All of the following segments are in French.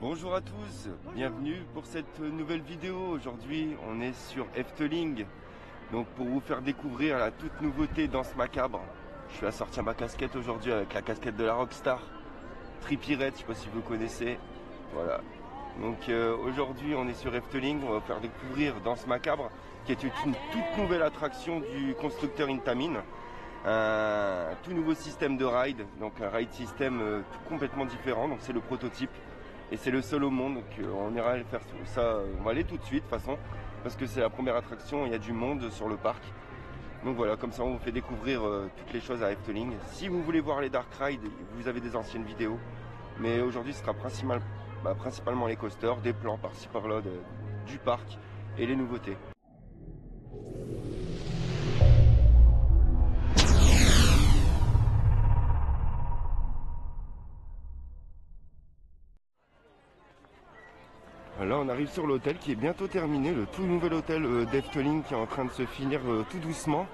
Bonjour à tous, bienvenue pour cette nouvelle vidéo. Aujourd'hui on est sur Efteling, donc pour vous faire découvrir la toute nouveauté Danse Macabre. Je suis à sortir ma casquette aujourd'hui avec la casquette de la Rockstar Trippie Redd, je sais pas si vous connaissez. Voilà, donc aujourd'hui on est sur Efteling, on va vous faire découvrir Danse Macabre, qui est une toute nouvelle attraction du constructeur Intamin. Un tout nouveau système de ride, donc un ride system complètement différent, donc c'est le prototype. Et c'est le seul au monde, donc on ira faire ça, on va aller tout de suite de toute façon, parce que c'est la première attraction, il y a du monde sur le parc. Donc voilà, comme ça on vous fait découvrir toutes les choses à Efteling. Si vous voulez voir les Dark Rides, vous avez des anciennes vidéos, mais aujourd'hui ce sera principalement les coasters, des plans par-ci par-là du parc et les nouveautés. Là on arrive sur l'hôtel qui est bientôt terminé, le tout nouvel hôtel d'Efteling qui est en train de se finir tout doucement.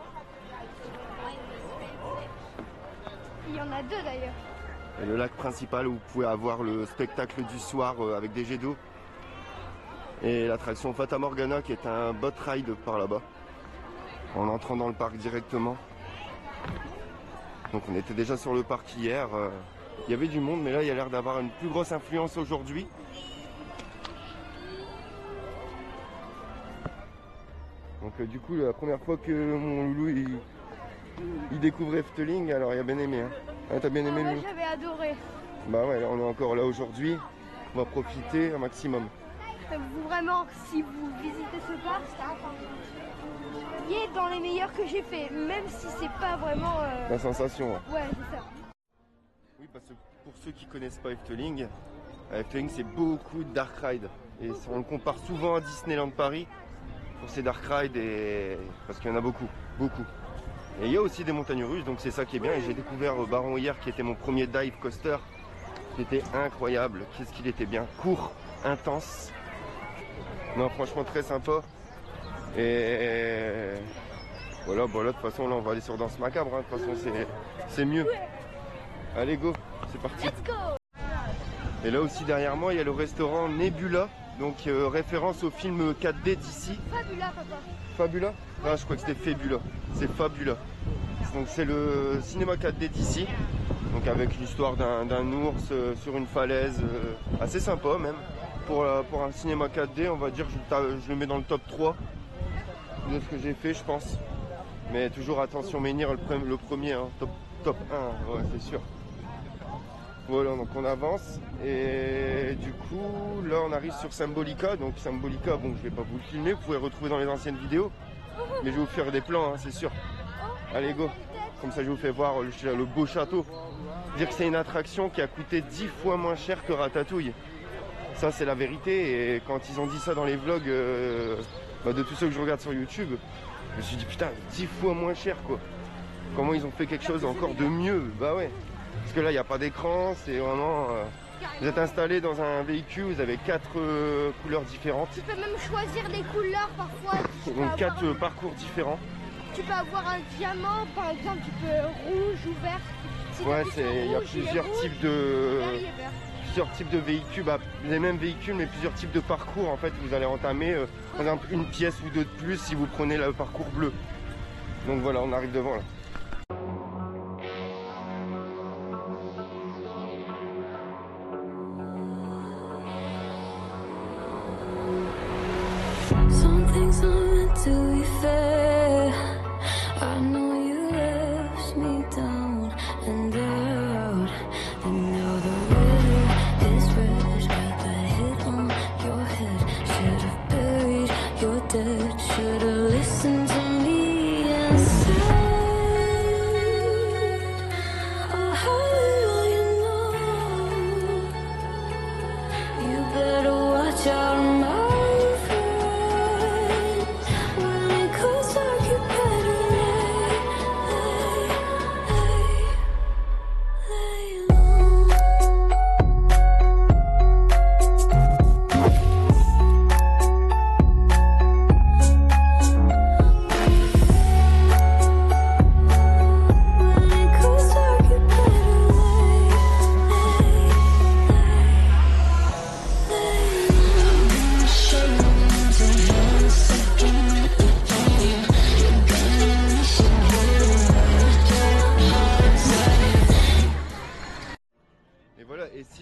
Il y en a deux d'ailleurs. Et le lac principal où vous pouvez avoir le spectacle du soir avec des jets d'eau. Et l'attraction Fata Morgana qui est un boat ride par là-bas, en entrant dans le parc directement. Donc on était déjà sur le parc hier, il y avait du monde mais là il y a l'air d'avoir une plus grosse influence aujourd'hui. Donc du coup la première fois que mon loulou il découvre Efteling, alors il a bien aimé hein. Ah, t'as bien aimé ouais, Loulou? J'avais adoré. Bah ouais, on est encore là aujourd'hui, on va profiter un maximum. Vraiment, si vous visitez ce parc, il est dans les meilleurs que j'ai fait, même si c'est pas vraiment... La sensation. Ouais, c'est ça. Oui, parce que pour ceux qui connaissent pas Efteling, Efteling c'est beaucoup de dark ride. Et on le compare souvent à Disneyland Paris pour ces dark rides, parce qu'il y en a beaucoup. Et il y a aussi des montagnes russes, donc c'est ça qui est bien. Et j'ai découvert Baron hier, qui était mon premier dive coaster. C'était incroyable, qu'est-ce qu'il était bien. Court, intense. Non, franchement très sympa. Et voilà, bon là de toute façon là on va aller sur Danse Macabre, hein. De toute façon c'est mieux. Allez go, c'est parti. Let's go. Et là aussi derrière moi il y a le restaurant Nebula, donc référence au film 4D d'ici. Fabula, papa. Fabula? Ah, je crois que c'était Fabula. C'est Fabula. Donc c'est le cinéma 4D d'ici, donc avec l'histoire d'un ours sur une falaise, assez sympa même. Pour un cinéma 4D, on va dire, je le mets dans le top 3 de ce que j'ai fait, je pense. Mais toujours attention Menhir, le premier, hein, top 1, ouais, c'est sûr. Voilà, donc on avance et du coup là on arrive sur Symbolica. Donc Symbolica, bon je vais pas vous le filmer, vous pouvez le retrouver dans les anciennes vidéos, mais je vais vous faire des plans, hein, c'est sûr. Allez go, comme ça je vous fais voir le beau château. Dire que c'est une attraction qui a coûté 10 fois moins cher que Ratatouille. Ça c'est la vérité, et quand ils ont dit ça dans les vlogs de tous ceux que je regarde sur YouTube, je me suis dit putain 10 fois moins cher quoi. Comment ils ont fait quelque chose encore de mieux? Bah ouais. Parce que là, il n'y a pas d'écran, c'est vraiment... vous êtes installé dans un véhicule, vous avez 4 couleurs différentes. Tu peux même choisir les couleurs parfois. Donc 4 parcours différents. Tu peux avoir un diamant, par exemple, tu peux rouge ou vert. Si ouais, il y a plusieurs types de véhicules, les mêmes véhicules, mais plusieurs types de parcours. En fait, vous allez entamer, par exemple, une pièce ou deux de plus si vous prenez le parcours bleu. Donc voilà, on arrive devant là. Some things aren't meant to be fair. I know you left me down and out. And now the river is red. Got that hit on your head. Should've buried your dead. Should've listened to me and said, oh, how will you know? You better watch out, my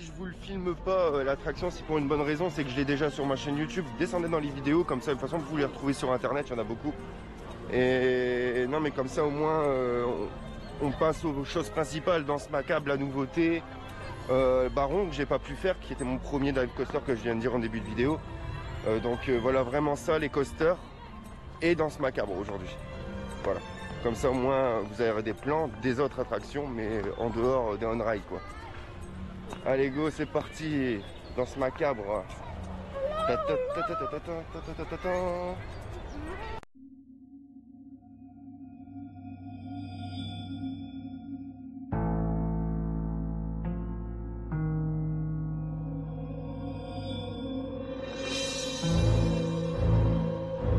si je vous le filme pas, l'attraction, c'est pour une bonne raison, c'est que je l'ai déjà sur ma chaîne YouTube. Descendez dans les vidéos, comme ça de toute façon vous les retrouvez sur internet, il y en a beaucoup. Et non mais comme ça au moins on passe aux choses principales. Danse Macabre, la nouveauté, Baron que j'ai pas pu faire, qui était mon premier dive coaster que je viens de dire en début de vidéo. Donc voilà vraiment ça, les coasters et Danse Macabre aujourd'hui. Voilà, comme ça au moins vous avez des plans des autres attractions mais en dehors des on-ride quoi. Allez go, c'est parti, Danse Macabre.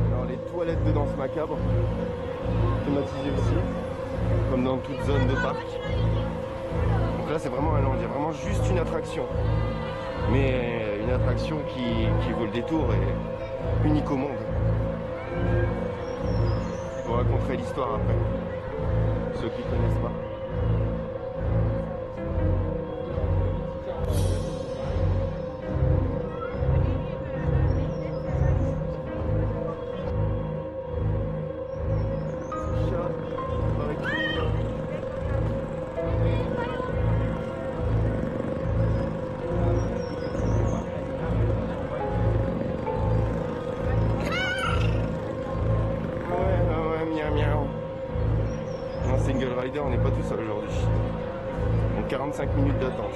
Alors les toilettes de Danse Macabre, thématisées aussi, comme dans toute zone de parc. Donc là c'est vraiment un land, il y a vraiment juste une attraction. Mais une attraction qui vaut le détour et unique au monde. Je vous raconterai l'histoire après, ceux qui ne connaissent pas. Single rider, on n'est pas tout seul aujourd'hui. Donc 45 minutes d'attente.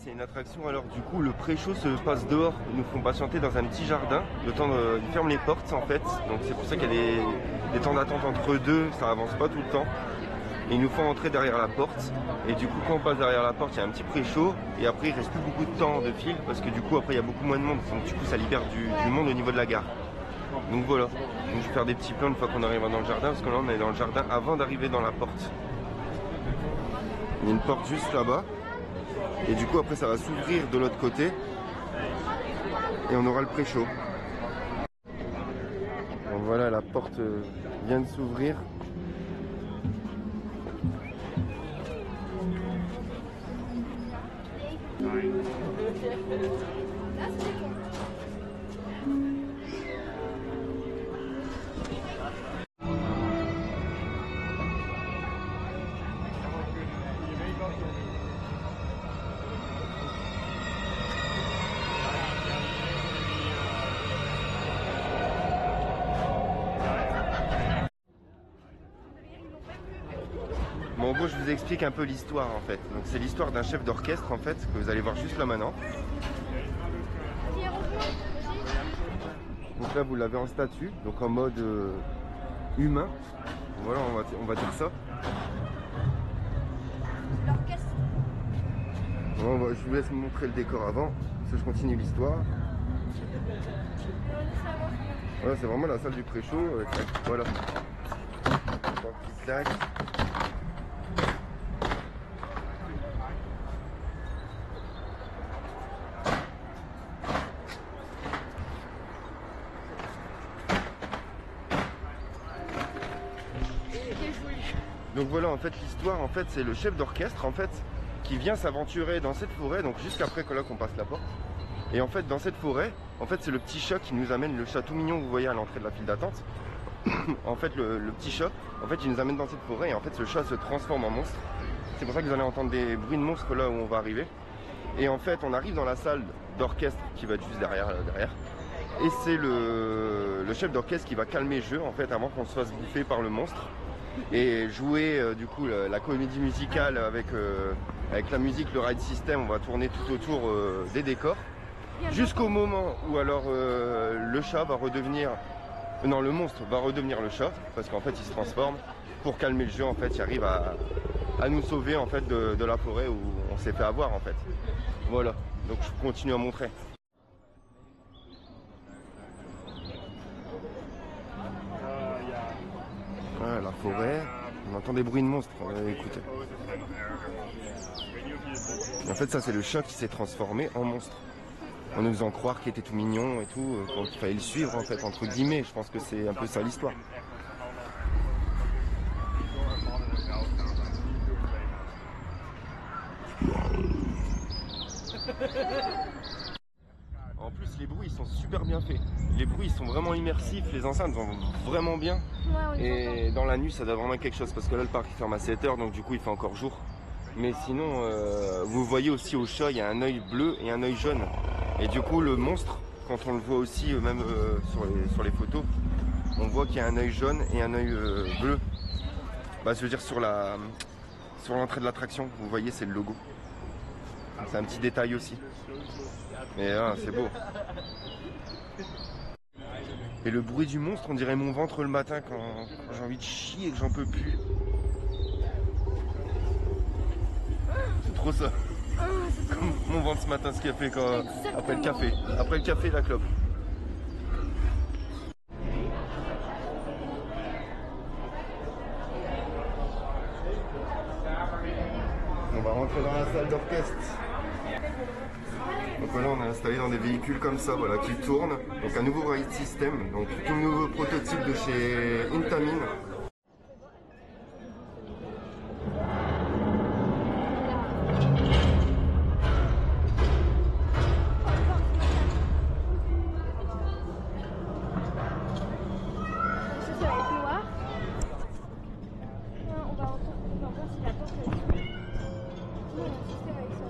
C'est une attraction, alors du coup le pré-show se passe dehors, ils nous font patienter dans un petit jardin, le temps ils ferment les portes en fait, donc c'est pour ça qu'il y a des temps d'attente entre deux, ça avance pas tout le temps, et ils nous font entrer derrière la porte, et du coup quand on passe derrière la porte il y a un petit pré-show, et après il reste plus beaucoup de temps de fil, parce que du coup après il y a beaucoup moins de monde, donc du coup ça libère du monde au niveau de la gare. Donc voilà, donc, je vais faire des petits plans une fois qu'on arrive dans le jardin, parce que là on est dans le jardin avant d'arriver dans la porte. Il y a une porte juste là-bas. Et du coup après ça va s'ouvrir de l'autre côté et on aura le pré-show. Donc voilà, la porte vient de s'ouvrir. Bon, je vous explique un peu l'histoire en fait. Donc c'est l'histoire d'un chef d'orchestre en fait, que vous allez voir juste là maintenant. Donc là vous l'avez en statue, donc en mode humain. Voilà, on va dire ça. Bon, je vous laisse me montrer le décor avant, parce que je continue l'histoire. Voilà, c'est vraiment la salle du pré-show. Voilà. Tac. Donc voilà, en fait l'histoire, en fait c'est le chef d'orchestre en fait qui vient s'aventurer dans cette forêt, donc juste après que là qu'on passe la porte. Et en fait dans cette forêt, en fait c'est le petit chat qui nous amène, le château mignon que vous voyez à l'entrée de la file d'attente. En fait le petit chat, en fait il nous amène dans cette forêt et en fait ce chat se transforme en monstre. C'est pour ça que vous allez entendre des bruits de monstres là où on va arriver. Et en fait on arrive dans la salle d'orchestre qui va être juste derrière. Et c'est le chef d'orchestre qui va calmer le jeu en fait avant qu'on se fasse bouffer par le monstre. Et jouer du coup la comédie musicale avec la musique, le ride system, on va tourner tout autour des décors. jusqu'au moment où alors le chat va redevenir, non le monstre va redevenir le chat, parce qu'en fait il se transforme pour calmer le jeu. En fait il arrive à nous sauver en fait de la forêt où on s'est fait avoir en fait. Voilà, donc je continue à montrer. Ouais, la forêt, on entend des bruits de monstres, écoutez. Et en fait ça c'est le chat qui s'est transformé en monstre, en nous faisant croire qu'il était tout mignon et tout, donc il fallait le suivre en fait, entre guillemets. Je pense que c'est un peu ça l'histoire. En plus les bruits ils sont super bien faits, les bruits ils sont vraiment immersifs, les enceintes vont vraiment bien. Et dans la nuit ça doit vraiment être quelque chose, parce que là le parc il ferme à 7 h, donc du coup il fait encore jour. Mais sinon vous voyez aussi au chat il y a un œil bleu et un œil jaune, et du coup le monstre, quand on le voit aussi même sur les photos, on voit qu'il y a un œil jaune et un œil bleu. Bah je veux dire sur l'entrée de l'attraction, vous voyez c'est le logo. C'est un petit détail aussi. Mais c'est beau. Et le bruit du monstre, on dirait mon ventre le matin quand j'ai envie de chier et que j'en peux plus. C'est trop ça. Comme mon ventre ce matin, ce qu'il a fait après le café. Après le café, la clope. On va rentrer dans la salle d'orchestre. Donc voilà, on est installé dans des véhicules comme ça, voilà, qui tournent. Donc un nouveau ride system, donc tout nouveau prototype de chez Intamin. Ça va être noir. On va voir si la porte est... Non, il y a un système avec ça.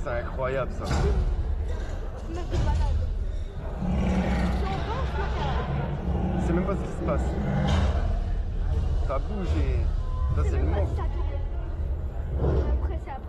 C'est incroyable ça. C'est même pas ce qui se passe. Ça bouge et ça c'est le monstre. Après, c'est après.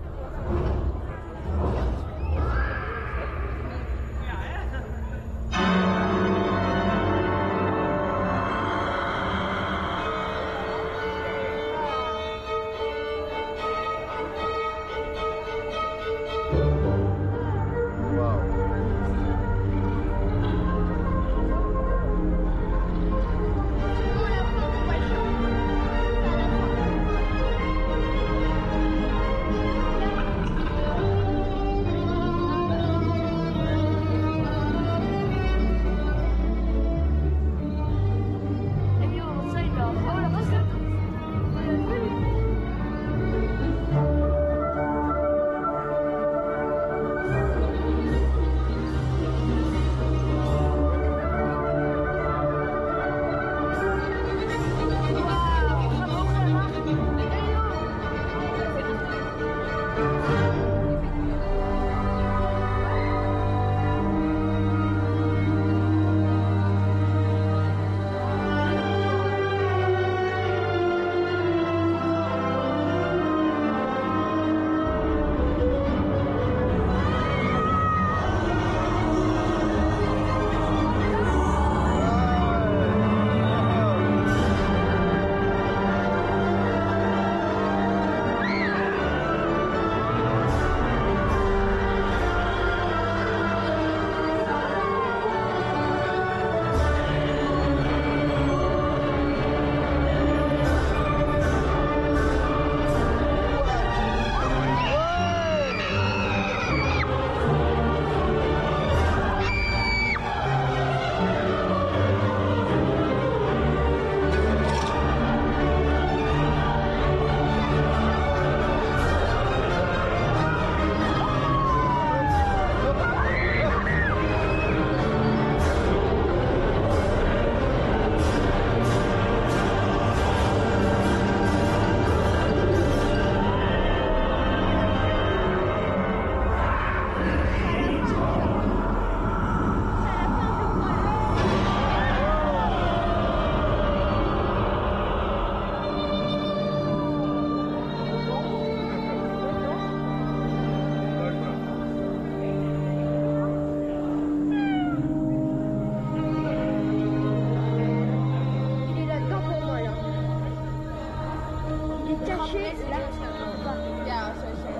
Ja, zo is het.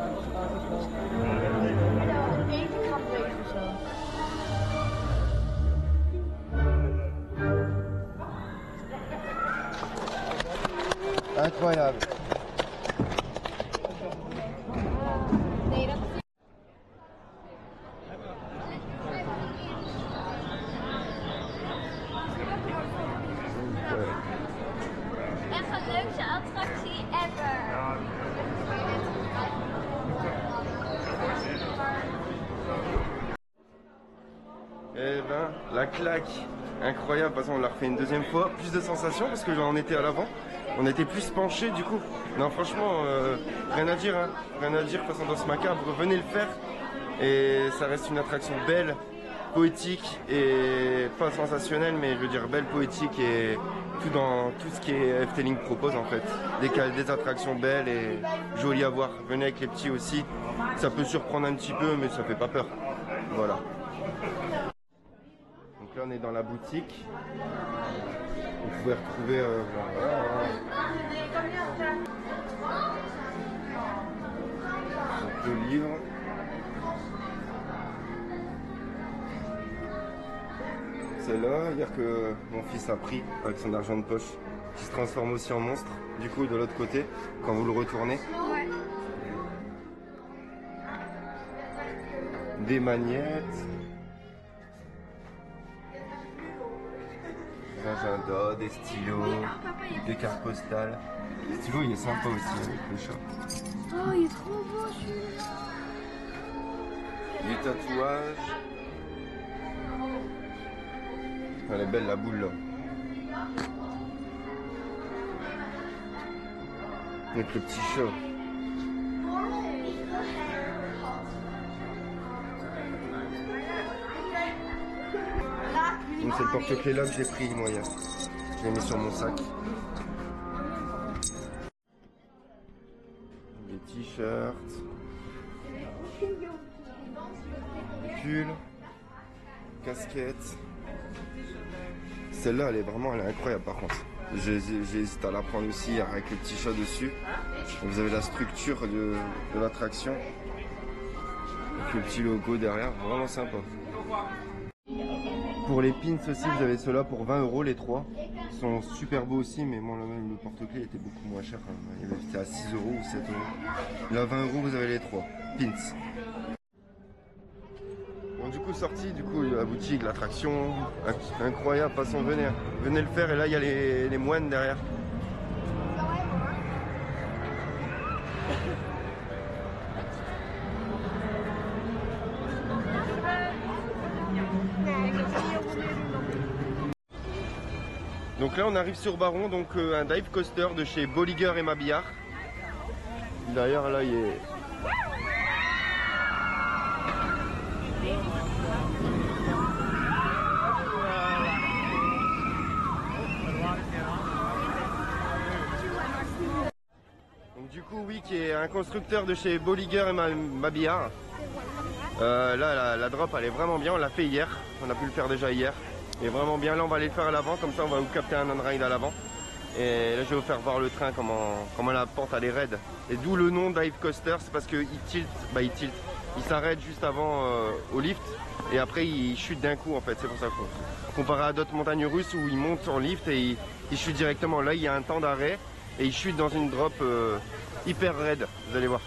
Even gaan bewegen of zo. Incroyable. Nee, dat is Echt de leukste attractie ever. Eh ben, la claque, incroyable, de toute façon on l'a refait une deuxième fois, plus de sensations parce que j'en étais à l'avant, on était plus penché du coup. Non franchement, rien à dire, hein. Rien à dire face à Danse Macabre, venez le faire et ça reste une attraction belle, poétique et pas sensationnelle mais je veux dire belle, poétique et tout dans tout ce qui est Efteling propose en fait. Des attractions belles et jolies à voir, venez avec les petits aussi, ça peut surprendre un petit peu mais ça fait pas peur, voilà. Donc là on est dans la boutique. Vous pouvez retrouver donc, le livre. C'est là hier que mon fils a pris avec son argent de poche, qui se transforme aussi en monstre. Du coup de l'autre côté, quand vous le retournez. Ouais. Des magnettes. Des agendas, des stylos, des cartes postales. Le stylo il est sympa aussi avec le chat. Oh, il est trop beau celui-là. Du tatouage. Elle est belle la boule là. Avec le petit chat. Donc c'est le porte-clés là que j'ai pris moi hier. Je l'ai mis sur mon sac. Des t-shirts. Des pulls. Casquettes. Celle-là elle est incroyable par contre. J'ai hésité à la prendre aussi avec le petit chat dessus. Vous avez la structure de l'attraction. Avec le petit logo derrière, vraiment sympa. Pour les pins aussi, vous avez ceux-là pour 20 € les trois. Ils sont super beaux aussi, mais bon, là même le porte-clés était beaucoup moins cher. Il était à 6 € ou 7 €. Là, 20 € vous avez les trois pins. Bon, du coup, sorti, la boutique, l'attraction, incroyable, façon venez le faire. Et là, il y a les moines derrière. Donc là on arrive sur Baron, donc un dive coaster de chez Bolliger et Mabillard. D'ailleurs là il est... Donc du coup oui, qui est un constructeur de chez Bolliger et Mabillard. Là la drop elle est vraiment bien, on l'a fait hier, on a pu le faire déjà hier. Et vraiment bien, là on va aller le faire à l'avant, comme ça on va vous capter un on-ride à l'avant. Et là je vais vous faire voir le train, comment la pente elle est raide. Et d'où le nom dive coaster, c'est parce qu'il tilt, il s'arrête juste avant au lift et après il chute d'un coup en fait, c'est pour ça qu'on comparé à d'autres montagnes russes où il monte en lift et il chute directement. Là il y a un temps d'arrêt et il chute dans une drop hyper raide, vous allez voir.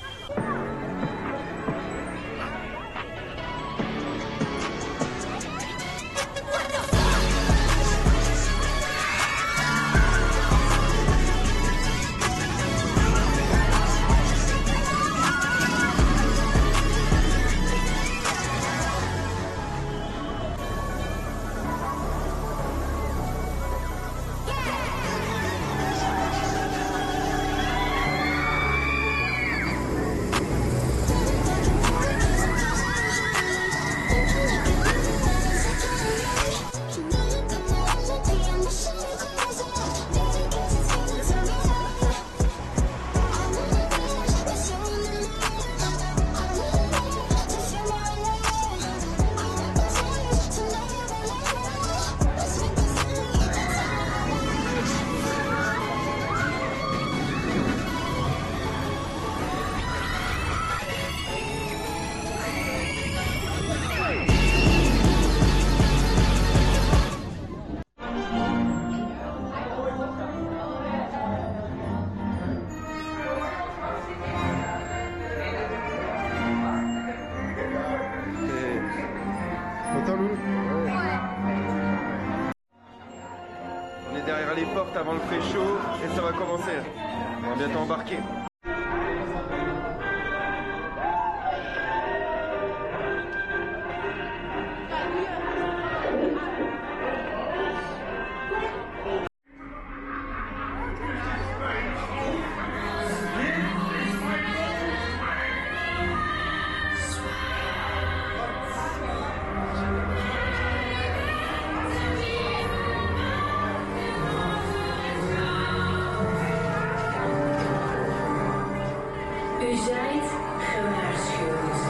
les portes avant le pré-show et ça va commencer. On va bientôt embarquer. U zijt gewaarschuwd.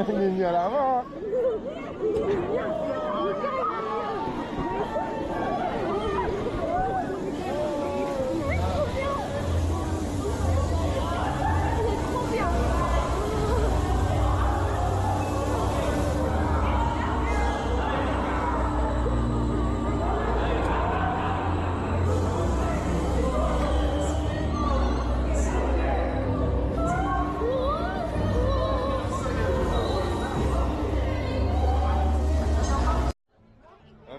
Il est mis à l'avant.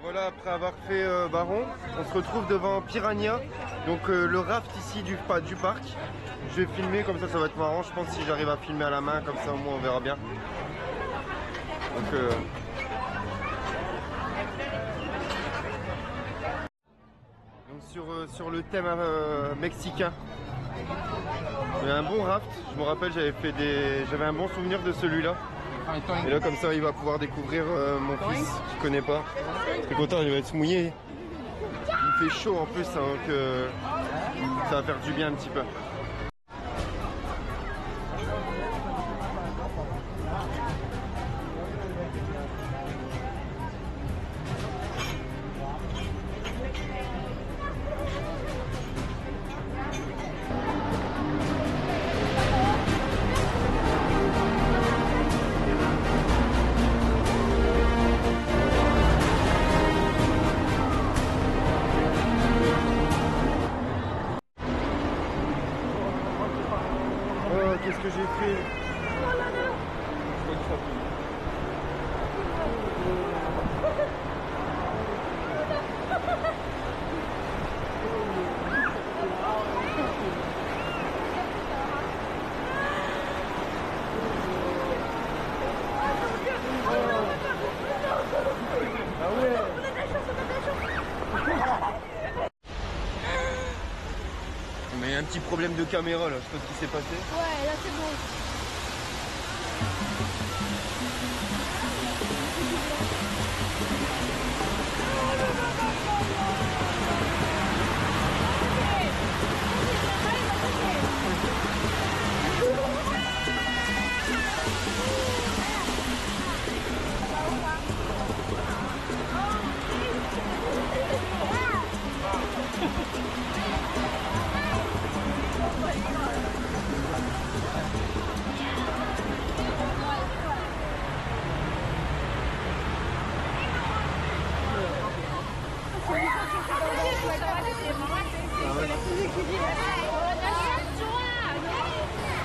Voilà, après avoir fait Baron, on se retrouve devant Piranha, donc le raft ici du parc. Je vais filmer, comme ça va être marrant, je pense, si j'arrive à filmer à la main, comme ça au moins on verra bien. Donc sur le thème mexicain, il y a un bon raft, je me rappelle j'avais un bon souvenir de celui-là. Et là comme ça il va pouvoir découvrir mon fils qui connaît pas. Très content, il va être mouillé. Il fait chaud en plus, hein, donc ça va faire du bien un petit peu. Oh, qu'est-ce que j'ai fait? Mais il y a un petit problème de caméra là, je sais pas ce qui s'est passé. Ouais, là c'est bon.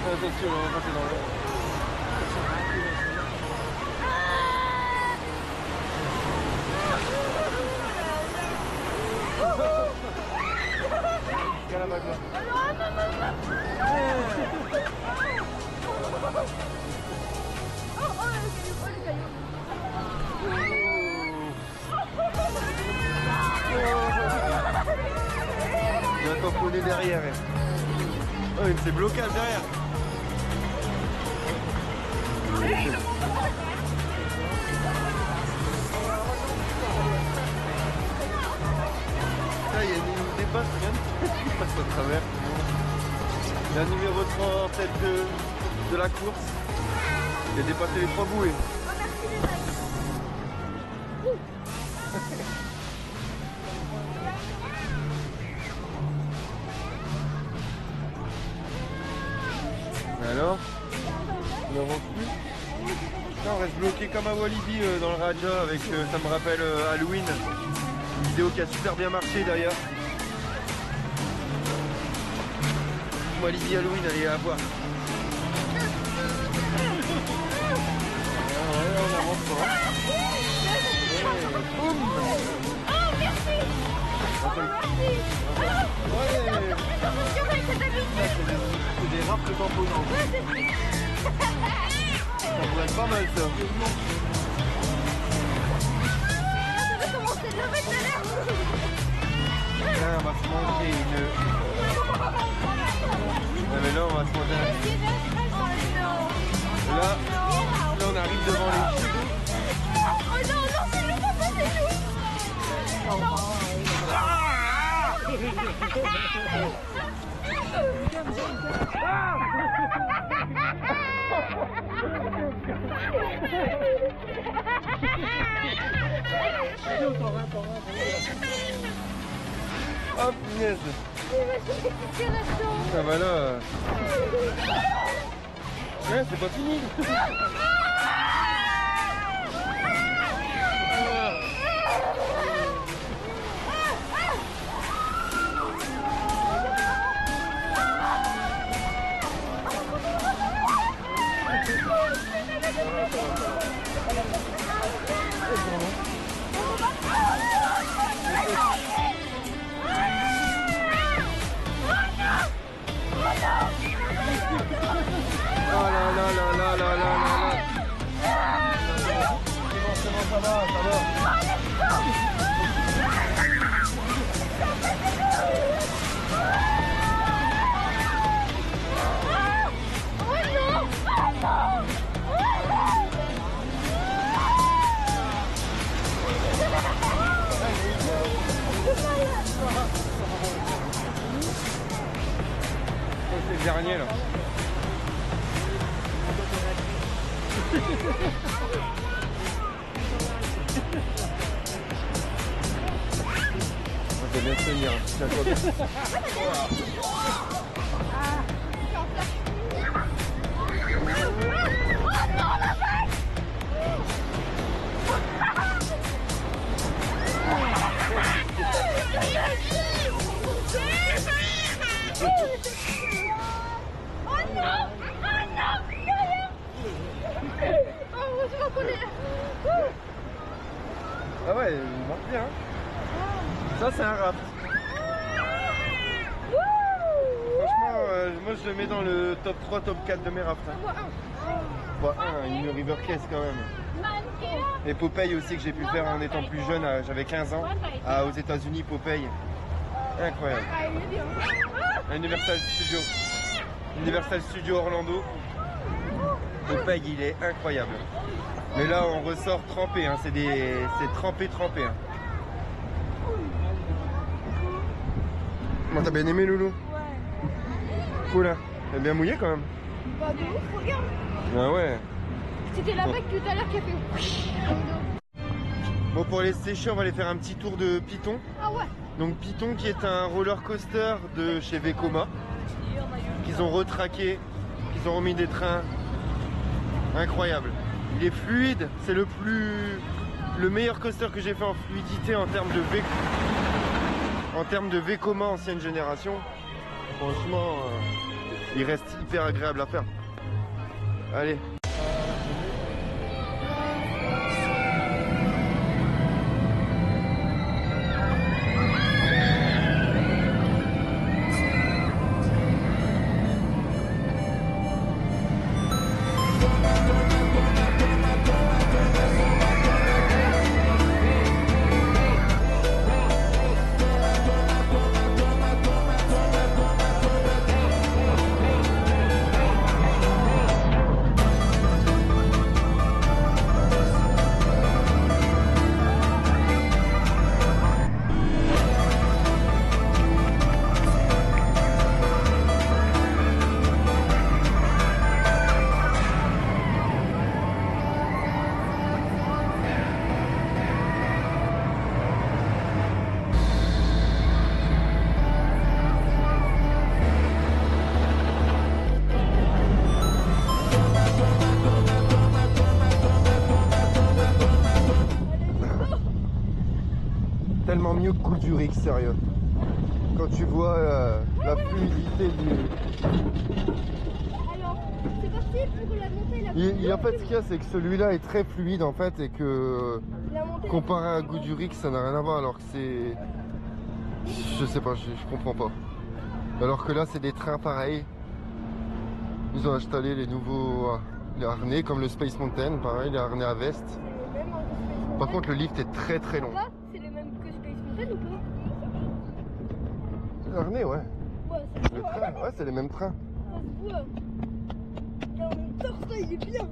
Attention, on va passer dans l'eau. Quelle la vague là. Il va tamponner derrière. Oh, il s'est blocage derrière. Là, il y a une dépasse, il passe à travers. Il y a un numéro 3 en tête de la course. Il a dépassé les 3 bouées. Alors, on n'avance plus. Putain, on reste bloqué comme à Walibi dans le Raja avec, ça me rappelle Halloween. Une vidéo qui a super bien marché d'ailleurs. Walibi Halloween, allez à voir. Ouais, on avance pas. Boum. Oh, merci. C'est des rafles tamponnants. Ça pourrait être pas mal ça. Là, on va se manger une... Non mais là on va se manger un... Là on arrive devant les chevaux. Oh non, non, c'est nous, papa, c'est nous. Oh punaise. Ça va là. Ouais, c'est pas fini. Oh là là là là là là là. C'est bon, ça va, ça va. C'est le dernier là. On va bien tenir. Tiens-toi bien. Ah ouais, il marche bien. Hein. Ça c'est un raft. Franchement, moi je le mets dans le top 3, top 4 de mes rafts. Hein. Bon, une River Crest quand même. Et Popeye aussi que j'ai pu faire en étant plus jeune, j'avais 15 ans, aux États-Unis, Popeye. Incroyable. Universal Studio. Universal Studio Orlando. Popeye il est incroyable. Mais là on ressort trempé, hein. C'est trempé. Hein. Bon, t'as bien aimé Loulou? Ouais. Cool hein. T'as bien mouillé quand même? Bah de ouf, regarde. Ah ouais. C'était la vague tout à l'heure qui a fait. Bon, pour les sécher, on va aller faire un petit tour de Python. Ah ouais. Donc Python qui est un roller coaster de chez Vekoma. Qu'ils ont retraqué, qu'ils ont remis des trains. Incroyable. Il est fluide, c'est le meilleur coaster que j'ai fait en fluidité en termes de Vekoma ancienne génération. Franchement, il reste hyper agréable à faire. Allez. Tellement mieux que Goudurix, sérieux. Quand tu vois la fluidité du... Alors, c'est parti pour la montée la En fait, ce qu'il y a, c'est que celui-là est très fluide en fait et que la montée comparé à Goudurix, ça n'a rien à voir alors que c'est... Je sais pas, je comprends pas. Alors que là, c'est des trains pareils. Ils ont installé les nouveaux les harnais comme le Space Mountain, pareil, les harnais à veste. C'est le même en Space Mountain. Par contre, le lift est très très long. Quoi c'est le même que Space Mountain ou pas? Les harnais, ouais. Ouais, ça se Le voit. train, ouais, c'est les mêmes trains. Ça se voit. Et en même temps, ça, il est bien.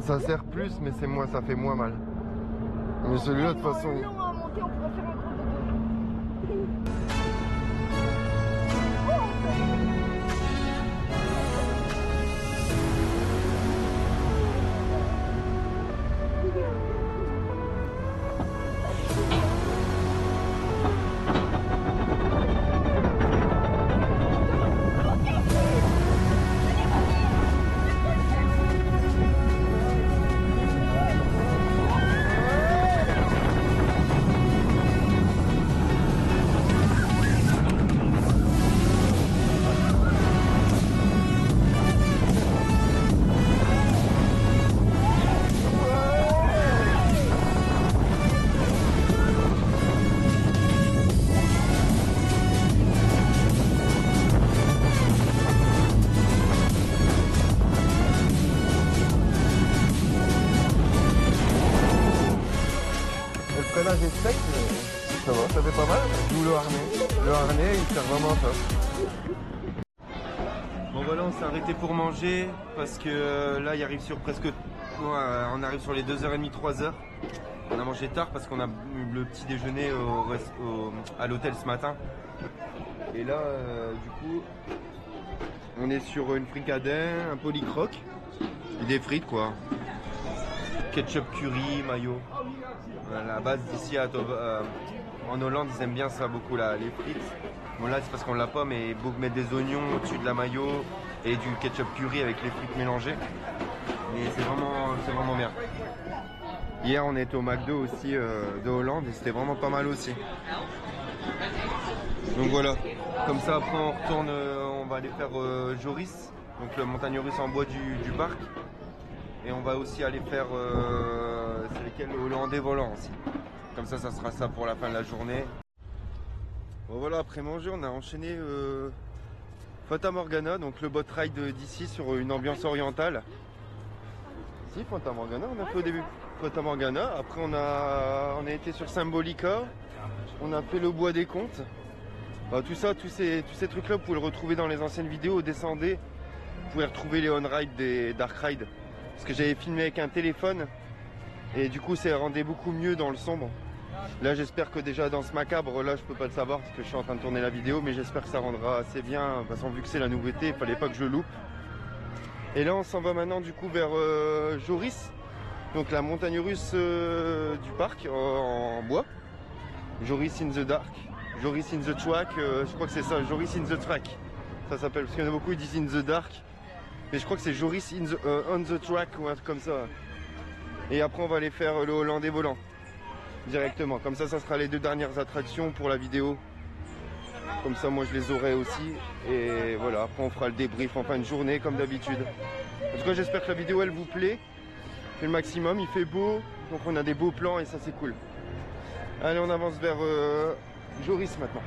Ça sert plus, mais c'est moins, ça fait moins mal. Mais celui-là, de toute façon. Long à monter, on pourrait faire un gros dodo. Le freinage est sec, mais ça va, ça fait pas mal. D'où le harnais. Le harnais, il sert vraiment à ça. Bon voilà, on s'est arrêté pour manger parce que là, il arrive sur presque... on arrive sur les 2h30, 3h. On a mangé tard parce qu'on a eu le petit déjeuner à l'hôtel ce matin. Et là, du coup, on est sur une fricadin, un polycroc et des frites quoi. Ketchup curry, mayo. À la base d'ici en Hollande, ils aiment bien ça beaucoup là, les frites. Bon là c'est parce qu'on l'a pas, mais beaucoup mettre des oignons au-dessus de la mayo et du ketchup curry avec les frites mélangées. Mais c'est vraiment bien. Hier on était au McDo aussi de Hollande et c'était vraiment pas mal aussi. Donc voilà, comme ça après on retourne, on va aller faire Joris, donc le montagne russe en bois du parc. Et on va aussi aller faire c'est lesquels, le hollandais volant aussi. Comme ça sera ça pour la fin de la journée. Bon voilà, après manger on a enchaîné Fata Morgana, donc le boat ride d'ici sur une ambiance orientale. Si, Fata Morgana on a fait au début. Fata Morgana, après on a été sur Symbolica, on a fait le bois des contes. Bah, tout ça, tous ces trucs là vous pouvez le retrouver dans les anciennes vidéos, descendez, vous pouvez retrouver les on-ride des Dark Ride. Parce que j'avais filmé avec un téléphone et du coup ça rendait beaucoup mieux dans le sombre. Là j'espère que déjà dans ce macabre, là je peux pas le savoir parce que je suis en train de tourner la vidéo, mais j'espère que ça rendra assez bien parce que vu que c'est la nouveauté, il fallait pas que je loupe. Et là on s'en va maintenant du coup vers Joris, donc la montagne russe du parc en bois. Joris in the dark, Joris in the track, je crois que c'est ça, Joris in the track. Ça s'appelle, parce qu'il y en a beaucoup qui disent in the dark. Mais je crois que c'est Joris on the track ou un truc comme ça. Et après on va aller faire le hollandais volant. directement. Comme ça sera les 2 dernières attractions pour la vidéo. Comme ça, moi, je les aurai aussi. Et voilà, après, on fera le débrief en fin de journée, comme d'habitude. En tout cas, j'espère que la vidéo, elle vous plaît. Je fais le maximum, il fait beau. Donc, on a des beaux plans et ça, c'est cool. Allez, on avance vers Joris maintenant.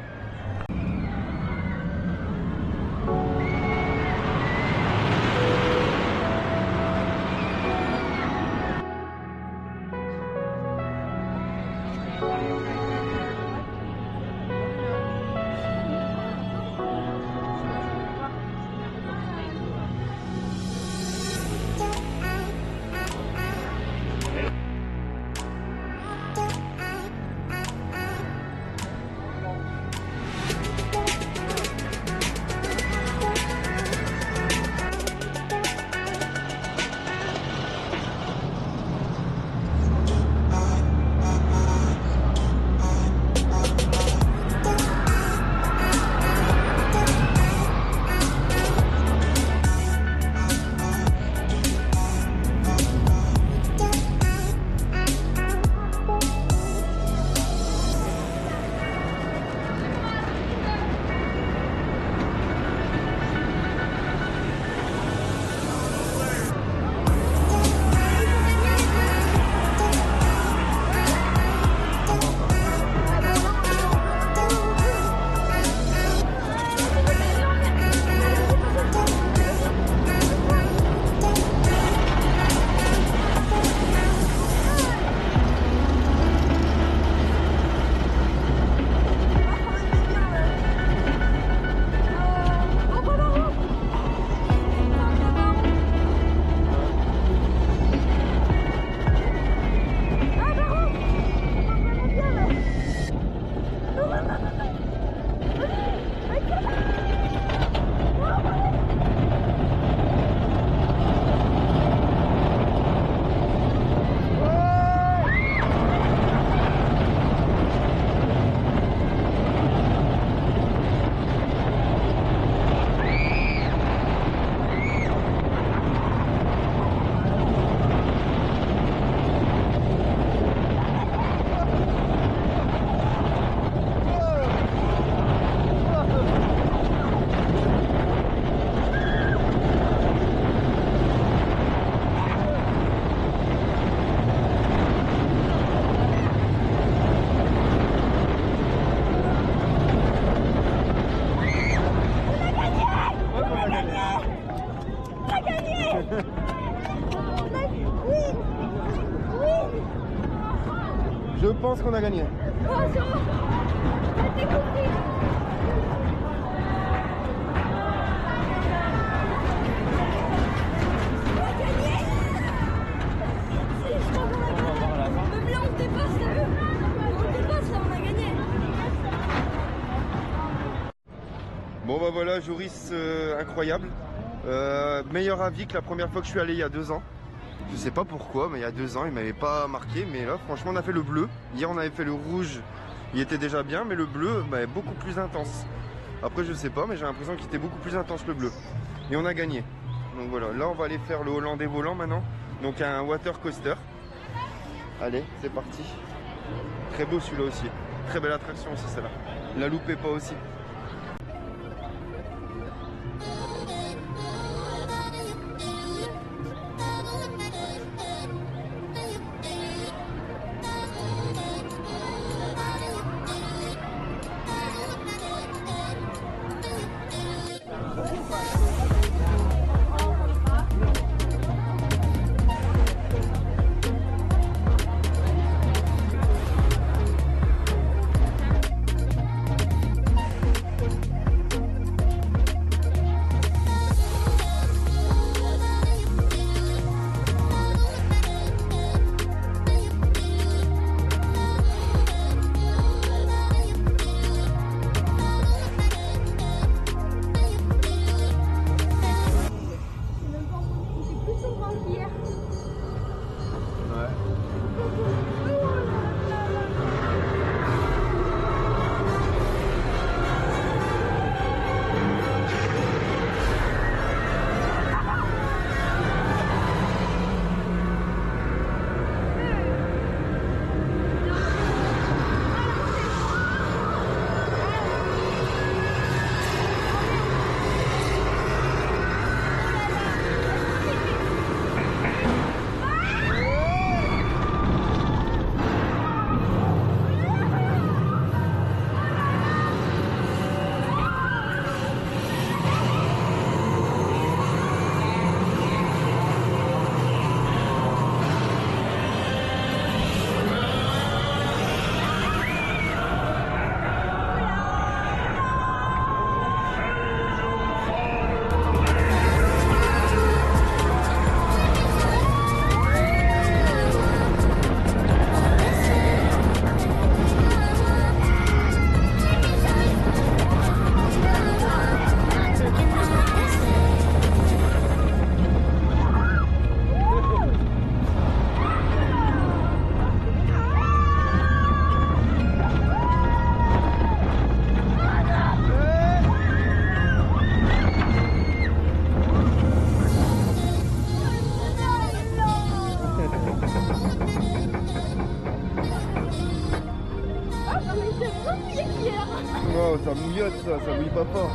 Je pense qu'on a gagné. Bon bah voilà, Joris incroyable. Meilleur avis que la première fois que je suis allé il y a 2 ans. Je sais pas pourquoi, mais il y a 2 ans, il m'avait pas marqué. Mais là, franchement, on a fait le bleu. Hier, on avait fait le rouge. Il était déjà bien, mais le bleu est beaucoup plus intense. Après, je sais pas, mais j'ai l'impression qu'il était beaucoup plus intense le bleu. Et on a gagné. Donc voilà, là, on va aller faire le Hollandais volant maintenant. Donc un water coaster. Allez, c'est parti. Très beau celui-là aussi. Très belle attraction aussi, celle-là. La loupez pas aussi. Non, ça mouillote ça mouille pas fort.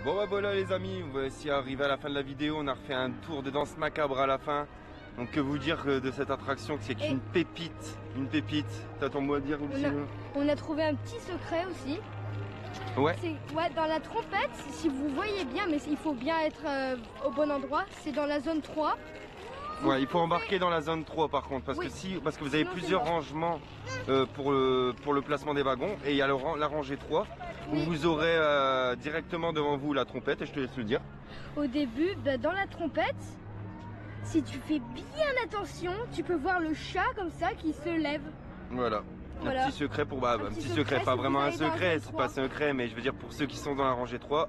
Bon bah voilà les amis, voici arrivé à la fin de la vidéo, on a refait un tour de danse macabre à la fin. Donc que vous dire de cette attraction, que c'est une pépite, une pépite. T'as ton mot à dire aussi? On a trouvé un petit secret aussi. Ouais. Ouais, dans la trompette, si vous voyez bien, mais il faut bien être au bon endroit, c'est dans la zone 3. Ouais, il faut embarquer dans la zone 3 par contre, parce que vous avez plusieurs rangements pour le placement des wagons, et il y a la rangée 3 où vous aurez directement devant vous la trompette, et je te laisse le dire. Au début, dans la trompette, si tu fais bien attention, tu peux voir le chat comme ça qui se lève. Voilà. Un petit secret pour un petit secret, pas vraiment un secret, c'est pas secret, mais je veux dire pour ceux qui sont dans la rangée 3,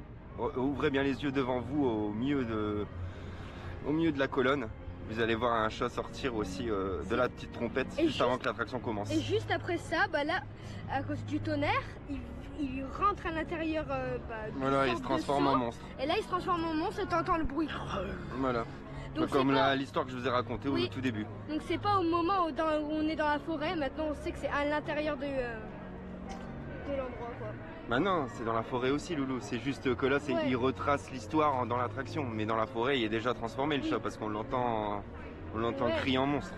ouvrez bien les yeux devant vous au milieu de la colonne. Vous allez voir un chat sortir aussi de la petite trompette juste avant que l'attraction commence. Et juste après ça, là, à cause du tonnerre, il rentre à l'intérieur. Voilà, il se transforme en monstre. Et là, il se transforme en monstre et t'entends le bruit. Voilà. Donc comme l'histoire que je vous ai racontée au tout début. Donc c'est pas au moment où on est dans la forêt, maintenant on sait que c'est à l'intérieur de l'endroit quoi. Bah non, c'est dans la forêt aussi Loulou, c'est juste que là il retrace l'histoire dans l'attraction, mais dans la forêt il est déjà transformé le chat parce qu'on l'entend crier en monstre.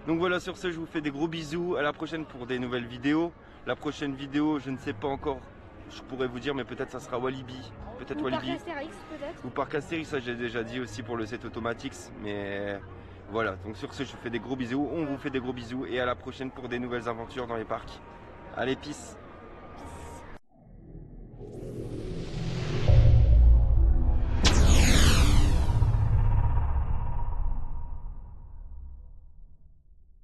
Donc voilà, sur ce je vous fais des gros bisous, à la prochaine pour des nouvelles vidéos. La prochaine vidéo je ne sais pas encore, je pourrais vous dire, mais peut-être ça sera Walibi, peut-être Walibi. Parc Astérix peut-être. Ou Parc Astérix, ça j'ai déjà dit aussi pour le set Automatics, mais voilà. Donc sur ce je vous fais des gros bisous, on vous fait des gros bisous et à la prochaine pour des nouvelles aventures dans les parcs. Allez, peace.